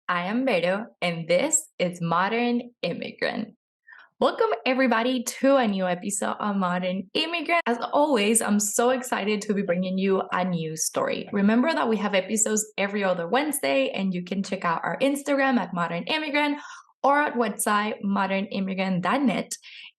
I am Vero, and this is Modern Immigrant. Welcome, everybody, to a new episode of Modern Immigrant. As always, I'm so excited to be bringing you a new story. Remember that we have episodes every other Wednesday, and you can check out our Instagram at Modern Immigrant or our website, modernimmigrant.net,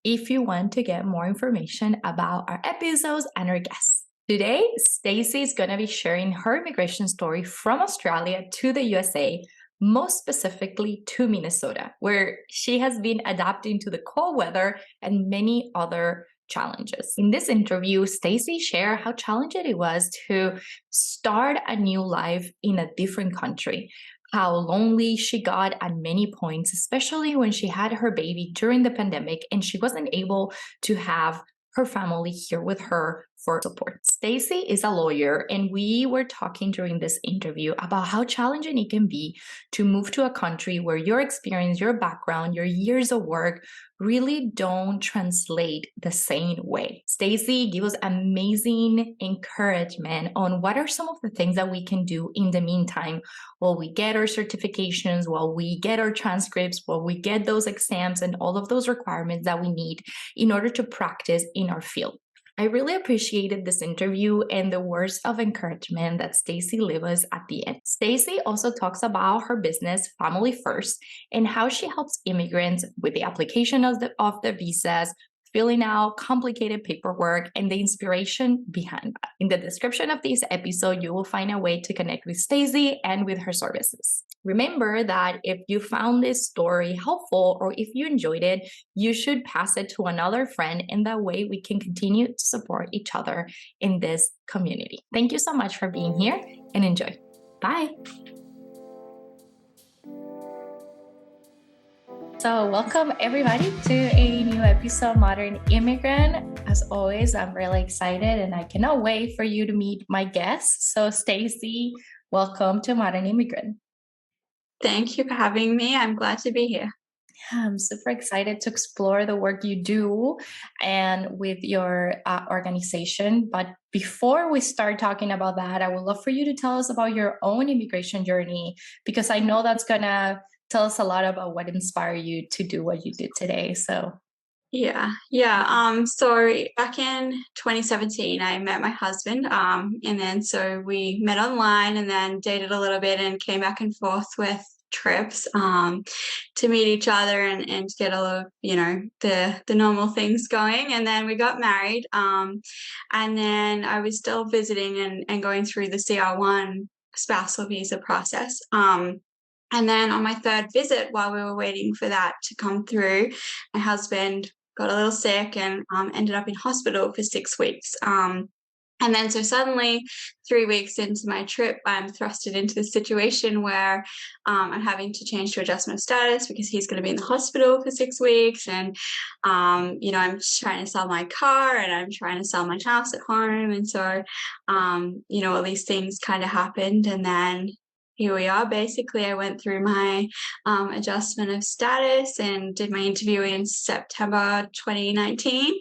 if you want to get more information about our episodes and our guests. Today, Stacey is going to be sharing her immigration story from Australia to the USA, most specifically to Minnesota, where she has been adapting to the cold weather and many other challenges. In this interview, Stacey shared how challenging it was to start a new life in a different country, how lonely she got at many points, especially when she had her baby during the pandemic and she wasn't able to have her family here with her for support. Stacey is a lawyer, and we were talking during this interview about how challenging it can be to move to a country where your experience, your background, your years of work really don't translate the same way. Stacey gave us amazing encouragement on what are some of the things that we can do in the meantime while we get our certifications, while we get our transcripts, while we get those exams and all of those requirements that we need in order to practice in our field. I really appreciated this interview and the words of encouragement that Stacey gave us at the end. Stacey also talks about her business, Family First, and how she helps immigrants with the application of the visas, filling out complicated paperwork, and the inspiration behind that. In the description of this episode, you will find a way to connect with Stacey and with her services. Remember that if you found this story helpful or if you enjoyed it, you should pass it to another friend, and that way we can continue to support each other in this community. Thank you so much for being here and enjoy. Bye. So welcome everybody to a new episode of Modern Immigrant. As always, I'm really excited and I cannot wait for you to meet my guests. So Stacey, welcome to Modern Immigrant. Thank you for having me. I'm glad to be here. Yeah, I'm super excited to explore the work you do and with your organization. But before we start talking about that, I would love for you to tell us about your own immigration journey, because I know that's going to tell us a lot about what inspired you to do what you did today. So So back in 2017, I met my husband, and then so we met online and then dated a little bit and came back and forth with trips to meet each other and get all of the normal things going. And then we got married, and then I was still visiting and going through the CR1 spousal visa process. And then on my third visit, while we were waiting for that to come through, my husband got a little sick and ended up in hospital for 6 weeks. And then so suddenly 3 weeks into my trip, I'm thrusted into this situation where I'm having to change to adjustment of status because he's going to be in the hospital for 6 weeks. And, I'm trying to sell my car and I'm trying to sell my house at home. And so, all these things kind of happened. And then here we are. Basically, I went through my adjustment of status and did my interview in September 2019.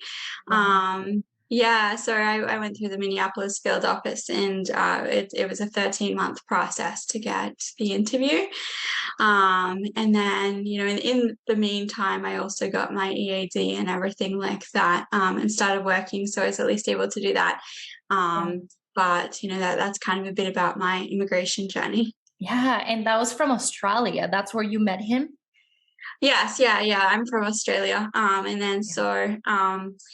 So I went through the Minneapolis field office, and it was a 13-month process to get the interview. And then, in the meantime, I also got my EAD and everything like that, and started working. So I was at least able to do that. But, that's kind of a bit about my immigration journey. yeah, and that was from Australia. That's where you met him? Yes, yeah. I'm from Australia. And then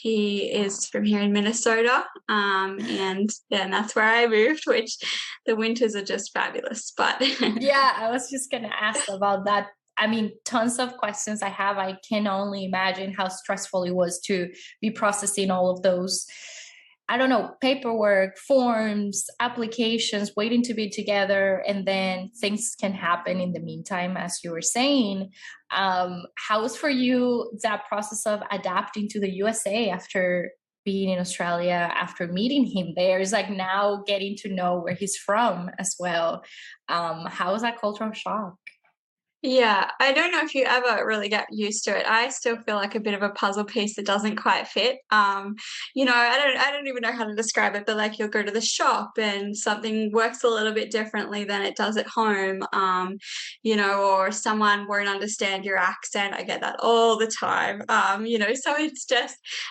he is from here in Minnesota. And then that's where I moved, which the winters are just fabulous. But yeah, I was just going to ask about that. I mean, tons of questions I have. I can only imagine how stressful it was to be processing all of those, paperwork, forms, applications, waiting to be together, and then things can happen in the meantime, as you were saying. How was for you that process of adapting to the USA after being in Australia, after meeting him there? It's like now getting to know where he's from as well. How was that cultural shock? Yeah, I don't know if you ever really get used to it. I still feel like a bit of a puzzle piece that doesn't quite fit. I don't even know how to describe it, but like you'll go to the shop and something works a little bit differently than it does at home. Or someone won't understand your accent. I get that all the time. So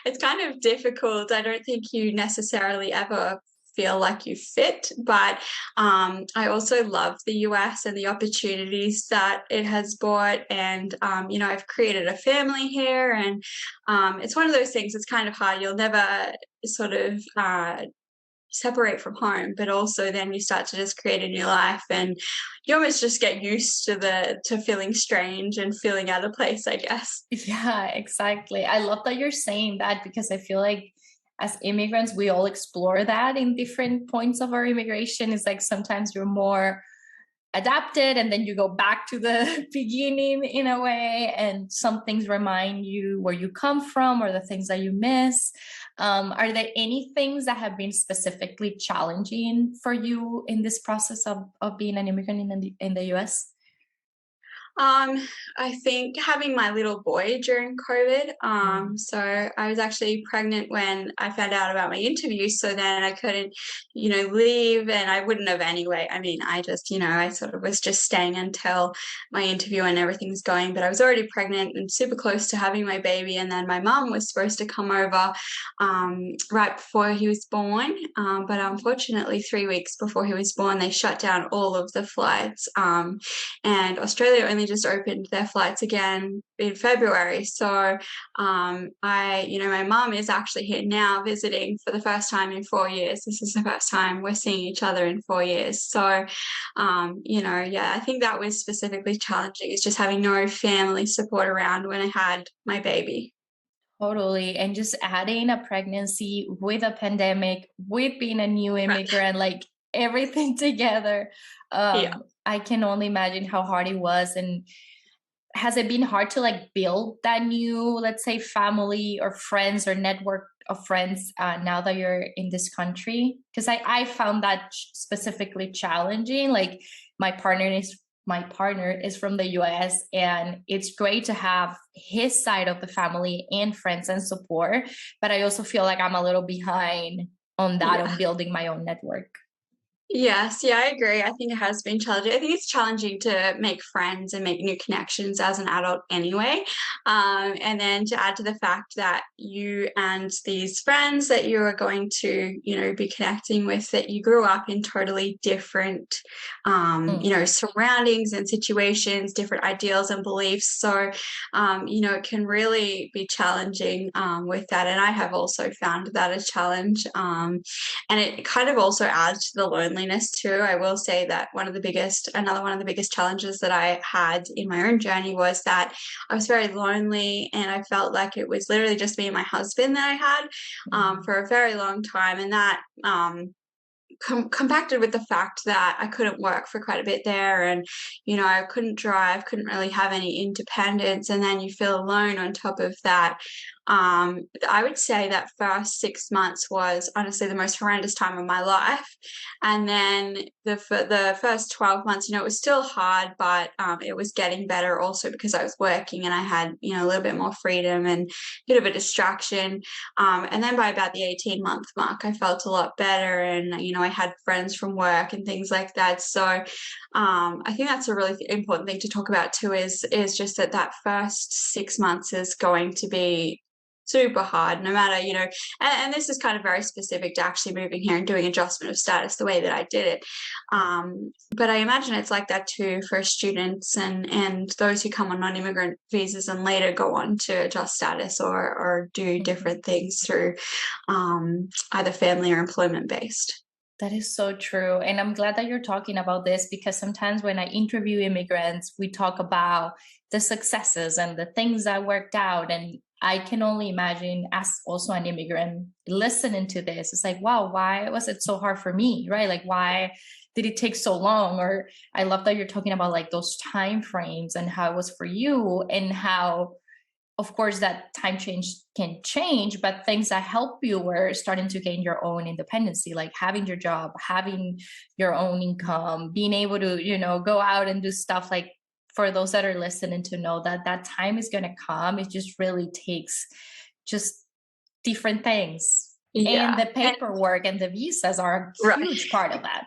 it's kind of difficult. I don't think you necessarily ever feel like you fit, but I also love the US and the opportunities that it has brought. And, I've created a family here, and it's one of those things that's kind of hard. You'll never sort of separate from home, but also then you start to just create a new life, and you almost just get used to feeling strange and feeling out of place, I guess. Yeah, exactly. I love that you're saying that because I feel like as immigrants, we all explore that in different points of our immigration. It's like sometimes you're more adapted and then you go back to the beginning in a way, and some things remind you where you come from or the things that you miss. Are there any things that have been specifically challenging for you in this process of being an immigrant in the US? Um, I think having my little boy during COVID. Mm. So I was actually pregnant when I found out about my interview. So then I couldn't, leave, and I wouldn't have anyway. I mean, I sort of was just staying until my interview and everything was going. But I was already pregnant and super close to having my baby. And then my mum was supposed to come over right before he was born. But unfortunately, 3 weeks before he was born, they shut down all of the flights. And Australia only just opened their flights again in February. So my mum is actually here now visiting for the first time in 4 years. This is the first time we're seeing each other in 4 years. So, yeah, I think that was specifically challenging, is just having no family support around when I had my baby. Totally. And just adding a pregnancy with a pandemic, with being a new Right. immigrant, like everything together. Yeah. I can only imagine how hard it was. And has it been hard to like build that new, let's say, family or friends or network of friends now that you're in this country? Because I found that specifically challenging. Like my partner is my partner is from the US, and it's great to have his side of the family and friends and support, but I also feel like I'm a little behind on that, Yeah. on building my own network. Yes, yeah, I agree. I think it has been challenging. I think it's challenging to make friends and make new connections as an adult anyway. And then to add to the fact that you and these friends that you are going to, be connecting with, that you grew up in totally different, Mm. surroundings and situations, different ideals and beliefs. So, it can really be challenging with that. And I have also found that a challenge. And it kind of also adds to the loneliness too. I will say that another one of the biggest challenges that I had in my own journey was that I was very lonely, and I felt like it was literally just me and my husband that I had Mm. for a very long time. And that compacted with the fact that I couldn't work for quite a bit there, and I couldn't drive, couldn't really have any independence, and then you feel alone on top of that. I would say that first 6 months was honestly the most horrendous time of my life, and then the first 12 months, it was still hard, but it was getting better also because I was working and I had a little bit more freedom and a bit of a distraction. And then by about the 18-month mark, I felt a lot better, and I had friends from work and things like that. So I think that's a really important thing to talk about too. Is just that first 6 months is going to be super hard, no matter and this is kind of very specific to actually moving here and doing adjustment of status the way that I did it. But I imagine it's like that too for students and those who come on non-immigrant visas and later go on to adjust status or do Mhm. different things through either family or employment based. That is so true. And I'm glad that you're talking about this because sometimes when I interview immigrants, we talk about the successes and the things that worked out. And I can only imagine, as also an immigrant, listening to this, it's like, wow, why was it so hard for me? Right? Like, why did it take so long? Or I love that you're talking about like those time frames and how it was for you, and how of course that time change can change, but things that help you were starting to gain your own independency, like having your job, having your own income, being able to go out and do stuff like for those that are listening to know that that time is going to come. It just really takes just different things. And Yeah. the paperwork and the visas are a Right. huge part of that.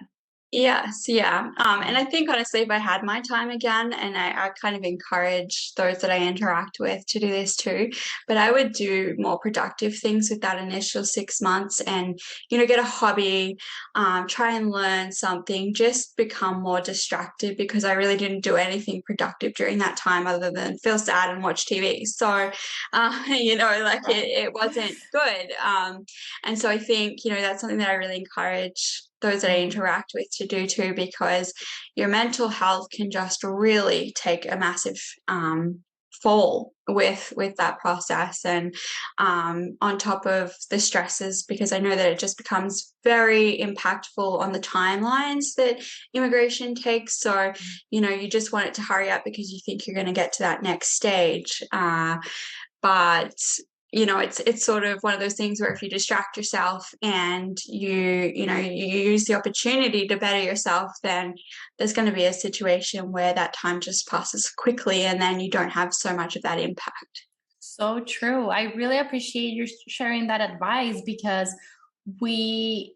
Yes, yeah. And I think honestly, if I had my time again, and I kind of encourage those that I interact with to do this too, but I would do more productive things with that initial 6 months and, get a hobby, try and learn something, just become more distracted because I really didn't do anything productive during that time other than feel sad and watch TV. So, like Right. it wasn't good. And so I think, that's something that I really encourage those that I Mm. interact with to do too, because your mental health can just really take a massive fall with that process, and on top of the stresses, because I know that it just becomes very impactful on the timelines that immigration takes. So you just want it to hurry up because you think you're going to get to that next stage, but it's sort of one of those things where if you distract yourself and you use the opportunity to better yourself, then there's going to be a situation where that time just passes quickly and then you don't have so much of that impact. So true. I really appreciate you sharing that advice because we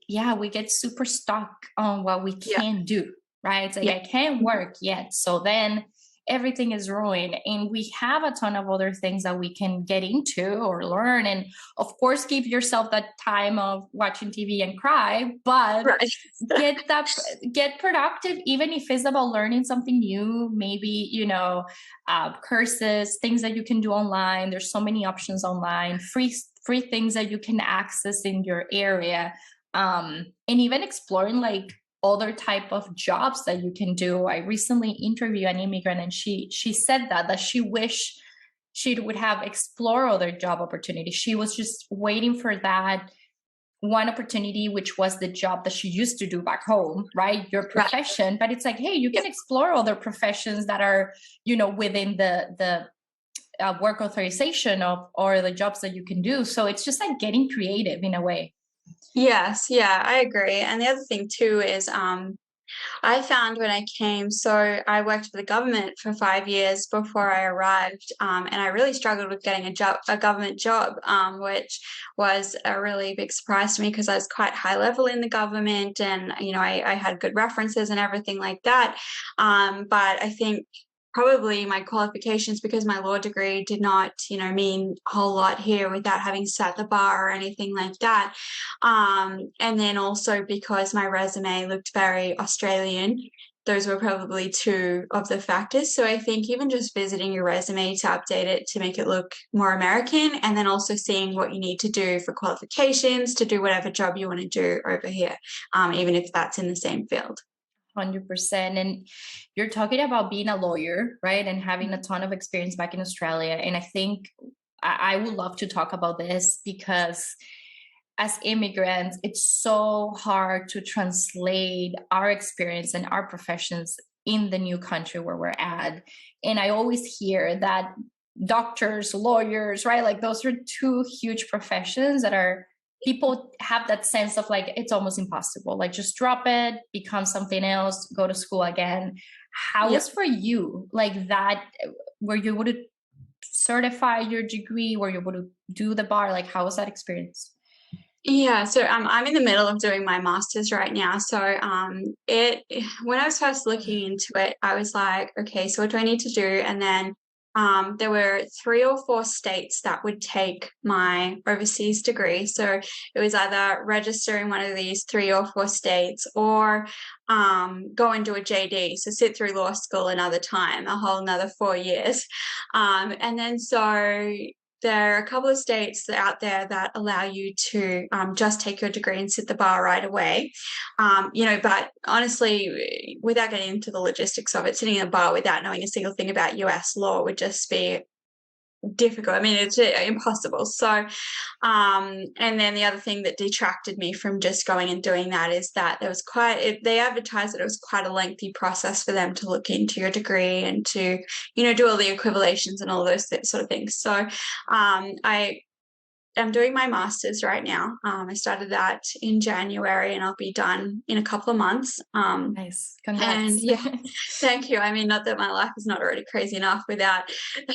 get super stuck on what we Yeah. can do, right? It's like Yeah. I can't work yet. So then everything is ruined. And we have a ton of other things that we can get into or learn. And of course, give yourself that time of watching TV and cry, but Right. get that get productive, even if it's about learning something new, maybe, courses, things that you can do online. There's so many options online, free things that you can access in your area, and even exploring like other type of jobs that you can do. I recently interviewed an immigrant, and she said that she wished she would have explored other job opportunities. She was just waiting for that one opportunity, which was the job that she used to do back home, right? Your Right. profession. But it's like, hey, you Yeah. can explore other professions that are, within the work authorization of or the jobs that you can do. So it's just like getting creative in a way. Yes, yeah, I agree. And the other thing too is I found when I came, so I worked for the government for 5 years before I arrived, and I really struggled with getting a government job, which was a really big surprise to me because I was quite high level in the government, and I had good references and everything like that. But I think probably my qualifications, because my law degree did not mean a whole lot here without having sat the bar or anything like that, and then also because my resume looked very Australian. Those were probably two of the factors. So I think even just visiting your resume to update it to make it look more American, and then also seeing what you need to do for qualifications to do whatever job you want to do over here, even if that's in the same field. 100%. And you're talking about being a lawyer, right? And having a ton of experience back in Australia. And I think I would love to talk about this because as immigrants, it's so hard to translate our experience and our professions in the new country where we're at. And I always hear that doctors, lawyers, right? Like those are two huge professions that are people have that sense of like it's almost impossible. Like just drop it, become something else, go to school again. How Yeah. was for you like that? Were you able to certify your degree? Were you able to do the bar? Like how was that experience? Yeah, so I'm in the middle of doing my master's right now. So it when I was first looking into it, I was like, okay, so what do I need to do? And then there were 3 or 4 states that would take my overseas degree. So it was either register in one of these 3 or 4 states, or go and do a JD. So sit through law school another time, a whole another 4 years. And then so there are a couple of states out there that allow you to just take your degree and sit the bar right away. But honestly, without getting into the logistics of it, sitting in a bar without knowing a single thing about US law would just be difficult. I mean, it's impossible. So, and then the other thing that detracted me from just going and doing that is that there was they advertised that it was quite a lengthy process for them to look into your degree and to, do all the equivalations and all those sort of things. So, I I'm doing my master's right now. I started that in January, and I'll be done in a couple of months. Nice. And Congrats. yeah, thank you. I mean, not that my life is not already crazy enough without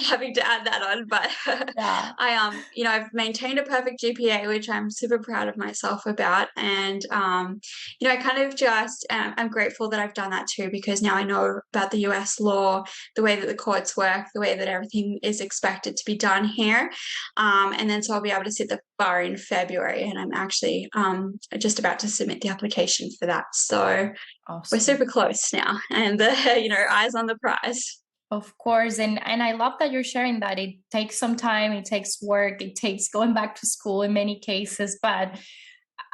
having to add that on, but Yeah. I've maintained a perfect GPA, which I'm super proud of myself about. And, I kind of just, I'm grateful that I've done that too, because now I know about the US law, the way that the courts work, the way that everything is expected to be done here. And then so I'll be able to sit the bar in February, and I'm actually just about to submit the application for that. So, we're Awesome. super close now, and eyes on the prize. Of course. And I love that you're sharing that. It takes some time, it takes work, it takes going back to school in many cases, but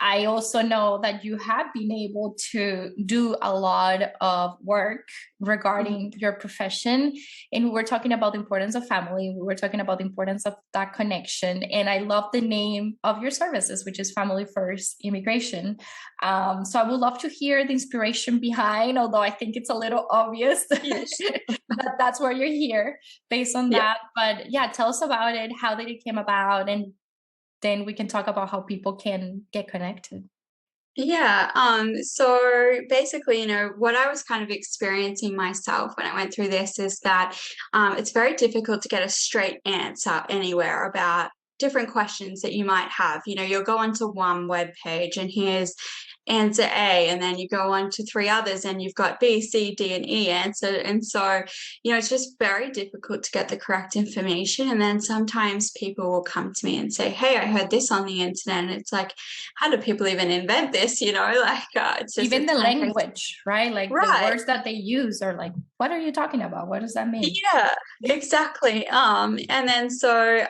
I also know that you have been able to do a lot of work Mhm. regarding your profession. And we were talking about the importance of family. We were talking about the importance of that connection. And I love the name of your services, which is Family First Immigration. So I would love to hear the inspiration behind, although I think it's a little obvious Yes. that that's why you're here based on Yeah. that. But yeah, tell us about it. How did it came about? And then we can talk about how people can get connected. Yeah. So basically, what I was kind of experiencing myself when I went through this is that it's very difficult to get a straight answer anywhere about different questions that you might have. You'll go onto one web page and here's answer A, and then you go on to three others and you've got B, C, D, and E answered. And so, it's just very difficult to get the correct information. And then sometimes people will come to me and say, "Hey, I heard this on the internet." And it's like, how do people even invent this? Even It's the kind of crazy. language, right? Like the Right. words that they use are like, what are you talking about? What does that mean? Yeah, exactly. And then so,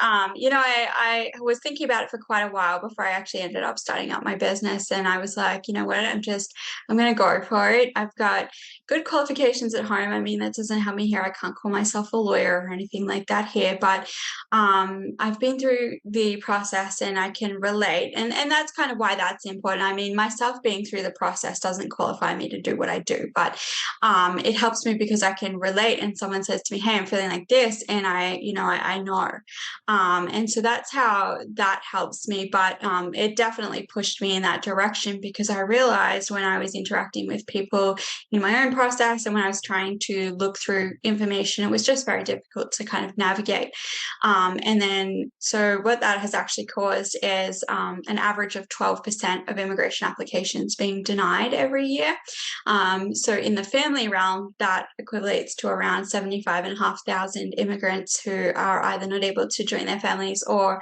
I was thinking about it for quite a while before I actually ended up starting up my business. And I was like, you know what, I'm going to go for it. I've got good qualifications at home. I mean, that doesn't help me here. I can't call myself a lawyer or anything like that here, but I've been through the process and I can relate. And that's kind of why that's important. I mean, myself being through the process doesn't qualify me to do what I do, but it helps me because I can relate, and someone says to me, "Hey, I'm feeling like this," and I know. And so that's how that helps me. But it definitely pushed me in that direction, because I realized when I was interacting with people in my own process and when I was trying to look through information, it was just very difficult to kind of navigate. And then, so what that has actually caused is an average of 12% of immigration applications being denied every year. So in the family realm, that equates to around 75,500 immigrants who are either not able to join their families or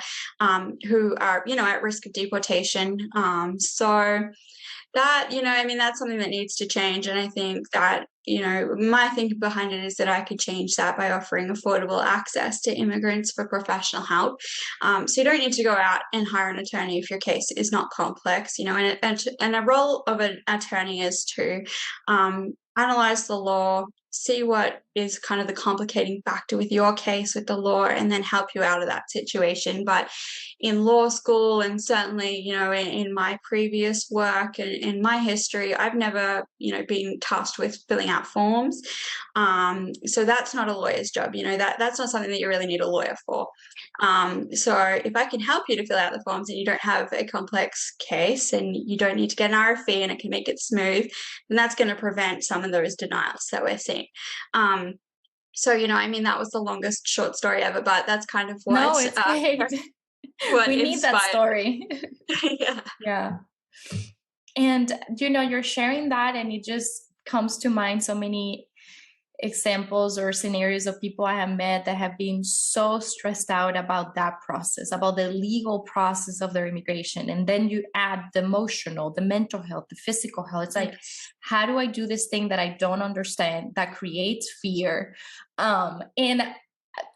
who are, at risk of deportation. So that, I mean, that's something that needs to change. And I think that, my thinking behind it is that I could change that by offering affordable access to immigrants for professional help. So you don't need to go out and hire an attorney if your case is not complex, and a role of an attorney is to analyze the law, see what is kind of the complicating factor with your case with the law, and then help you out of that situation. But in law school, and certainly, in my previous work and in my history, I've never, been tasked with filling out forms. So that's not a lawyer's job. That's not something that you really need a lawyer for. So if I can help you to fill out the forms and you don't have a complex case and you don't need to get an RFE and it can make it smooth, then that's going to prevent some of those denials that we're seeing. So, I mean, that was the longest short story ever, but that's kind of No, it's great. what We need that inspired. story. Yeah. Yeah. And you're sharing that, and it just comes to mind so many examples or scenarios of people I have met that have been so stressed out about that process, about the legal process of their immigration. And then you add the emotional, the mental health, the physical health. It's like, Yes. how do I do this thing that I don't understand, that creates fear? And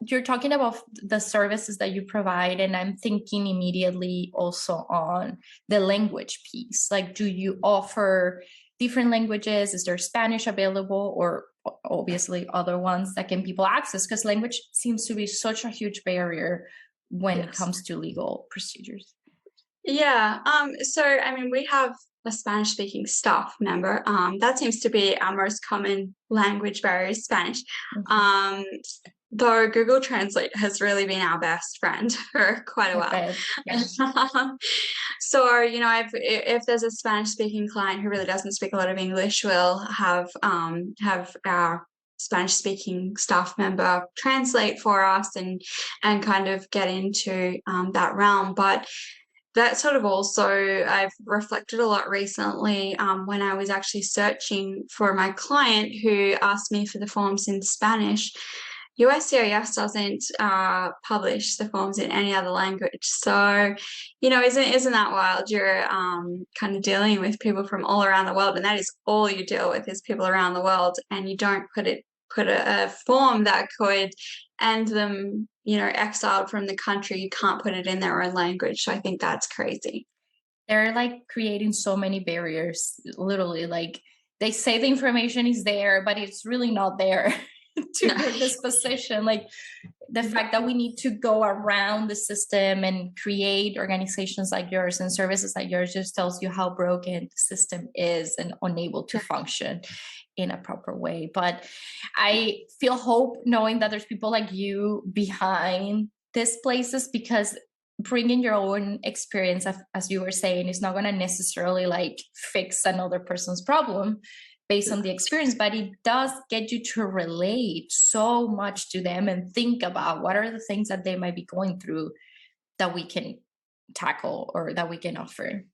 you're talking about the services that you provide, and I'm thinking immediately also on the language piece. Like, do you offer different languages? Is there Spanish available, or obviously other ones that can people access? Because language seems to be such a huge barrier when it Yes. comes to legal procedures. Yeah. So I mean, we have a Spanish speaking staff member. That seems to be our most common language barrier is Spanish. Mhm. Um, though Google Translate has really been our best friend for quite a I while. bet. Yeah. So, if there's a Spanish speaking client who really doesn't speak a lot of English, we'll have our Spanish speaking staff member translate for us and kind of get into that realm. But that sort of also, I've reflected a lot recently when I was actually searching for my client who asked me for the forms in Spanish. USCIS doesn't publish the forms in any other language. So, isn't that wild? You're kind of dealing with people from all around the world, and that is all you deal with is people around the world, and you don't put a form that could end them, exiled from the country. You can't put it in their own language. So I think that's crazy. They're like creating so many barriers, literally. Like they say the information is there, but it's really not there to No. get this position. Like the fact that we need to go around the system and create organizations like yours and services like yours just tells you how broken the system is and unable to function in a proper way. But I feel hope knowing that there's people like you behind these places, because bringing your own experience, as you were saying, is not going to necessarily like fix another person's problem based on the experience, but it does get you to relate so much to them and think about what are the things that they might be going through that we can tackle or that we can offer.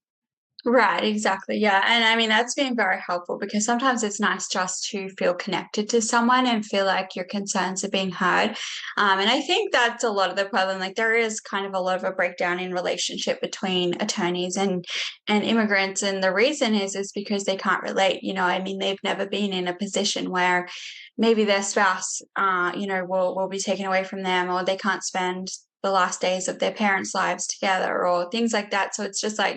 Right, exactly. Yeah. And I mean, that's been very helpful because sometimes it's nice just to feel connected to someone and feel like your concerns are being heard. And I think that's a lot of the problem. Like there is kind of a lot of a breakdown in relationship between attorneys and immigrants. And the reason is because they can't relate. I mean, they've never been in a position where maybe their spouse will be taken away from them, or they can't spend the last days of their parents' lives together or things like that. So it's just like,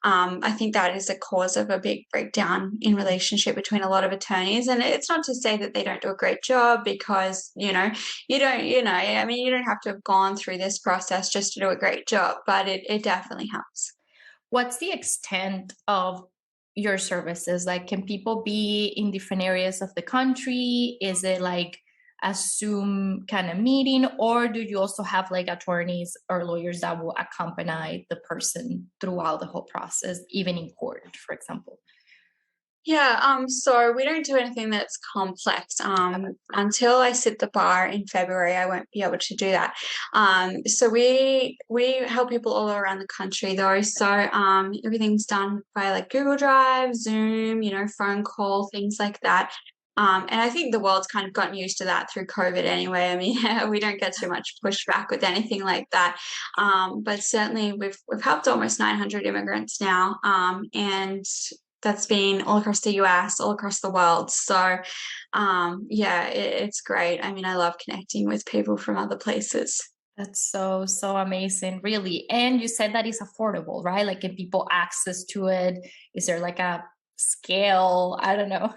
I think that is a cause of a big breakdown in relationship between a lot of attorneys. And it's not to say that they don't do a great job because, I mean, you don't have to have gone through this process just to do a great job, but it definitely helps. What's the extent of your services? Like, can people be in different areas of the country? Is it like a Zoom kind of meeting, or do you also have like attorneys or lawyers that will accompany the person throughout the whole process, even in court, for example? Yeah, so we don't do anything that's complex. Until I sit the bar in February, I won't be able to do that. So we help people all around the country though. So everything's done by like Google Drive, Zoom, phone call, things like that. And I think the world's kind of gotten used to that through COVID anyway. I mean, we don't get too much pushback with anything like that. But certainly we've helped almost 900 immigrants now. And that's been all across the US, all across the world. So, yeah, it's great. I mean, I love connecting with people from other places. That's so, so amazing, really. And you said that it's affordable, right? Like, give people access to it. Is there like a scale? I don't know.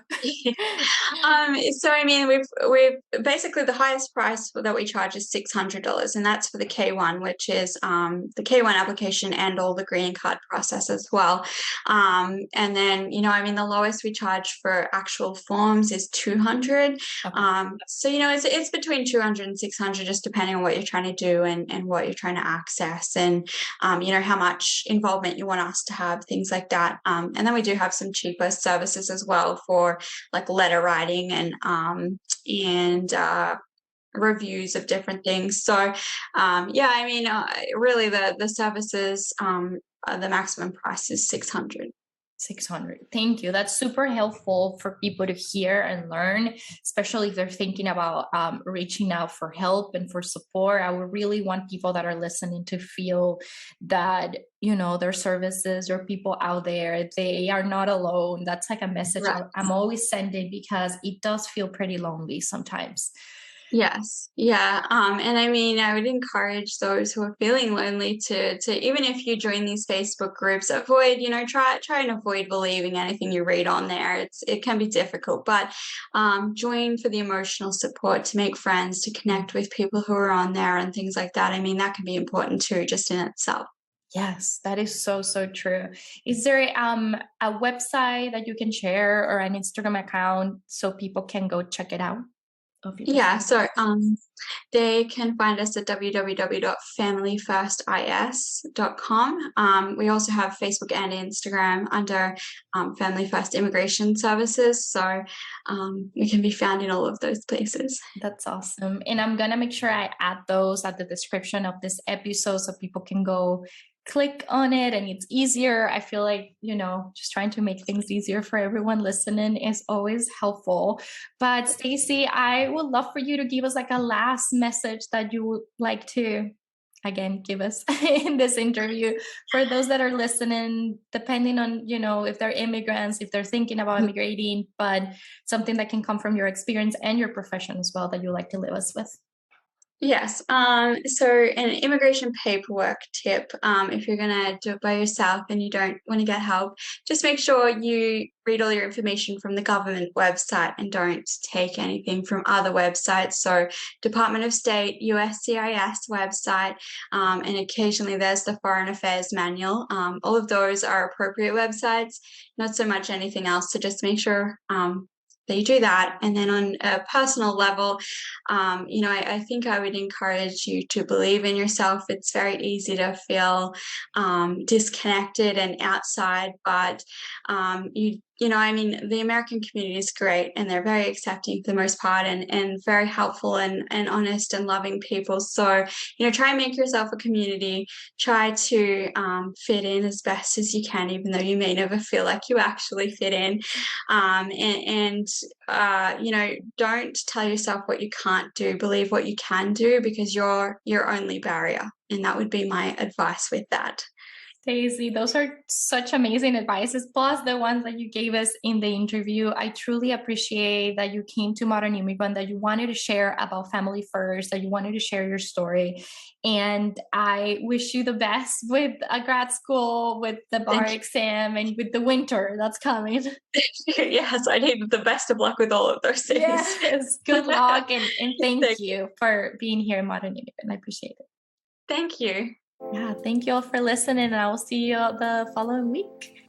So I mean, we've basically the highest price that we charge is $600, and that's for the K1, which is the K1 application and all the green card process as well. And then I mean, the lowest we charge for actual forms is 200. Okay. So it's between 200 and 600, just depending on what you're trying to do and what you're trying to access, and how much involvement you want us to have, things like that. And then we do have some cheaper services as well for like letter writing and reviews of different things. So yeah, I mean, really the services, the maximum price is 600. 600. Thank you. That's super helpful for people to hear and learn, especially if they're thinking about reaching out for help and for support. I would really want people that are listening to feel that, their services or people out there, they are not alone. That's like a message Right. I'm always sending, because it does feel pretty lonely sometimes. Yes. Yeah. And I mean, I would encourage those who are feeling lonely to even if you join these Facebook groups, avoid, try and avoid believing anything you read on there. It can be difficult, but join for the emotional support, to make friends, to connect with people who are on there and things like that. I mean, that can be important too, just in itself. Yes, that is so, so true. Is there a website that you can share or an Instagram account so people can go check it out? of your Yeah, so business? they can find us at www.familyfirstis.com. We also have Facebook and Instagram under Family First Immigration Services, so we can be found in all of those places. That's awesome. And I'm gonna make sure I add those at the description of this episode so people can go click on it and it's easier. I feel like, just trying to make things easier for everyone listening is always helpful. But Stacey, I would love for you to give us like a last message that you would like to again give us in this interview for those that are listening, depending on if they're immigrants, if they're thinking about immigrating, but something that can come from your experience and your profession as well that you like to leave us with. Yes. So an immigration paperwork tip, if you're gonna do it by yourself and you don't want to get help, just make sure you read all your information from the government website and don't take anything from other websites. So Department of State, USCIS website, and occasionally there's the Foreign Affairs Manual. All of those are appropriate websites, not so much anything else. So just make sure that you do that. And then on a personal level, I think I would encourage you to believe in yourself. It's very easy to feel disconnected and outside, but the American community is great and they're very accepting for the most part and very helpful and honest and loving people. So, try and make yourself a community, try to fit in as best as you can, even though you may never feel like you actually fit in. Don't tell yourself what you can't do, believe what you can do because you're your only barrier. And that would be my advice with that. Daisy, those are such amazing advices, plus the ones that you gave us in the interview. I truly appreciate that you came to Modern Immigrant, that you wanted to share about Family First, that you wanted to share your story. And I wish you the best with a grad school, with the bar exam, and with the winter that's coming. Yes, I need the best of luck with all of those things. Yes, good luck, and thank you for being here in Modern Immigrant. I appreciate it. Thank you. Yeah, thank you all for listening, and I will see you the following week.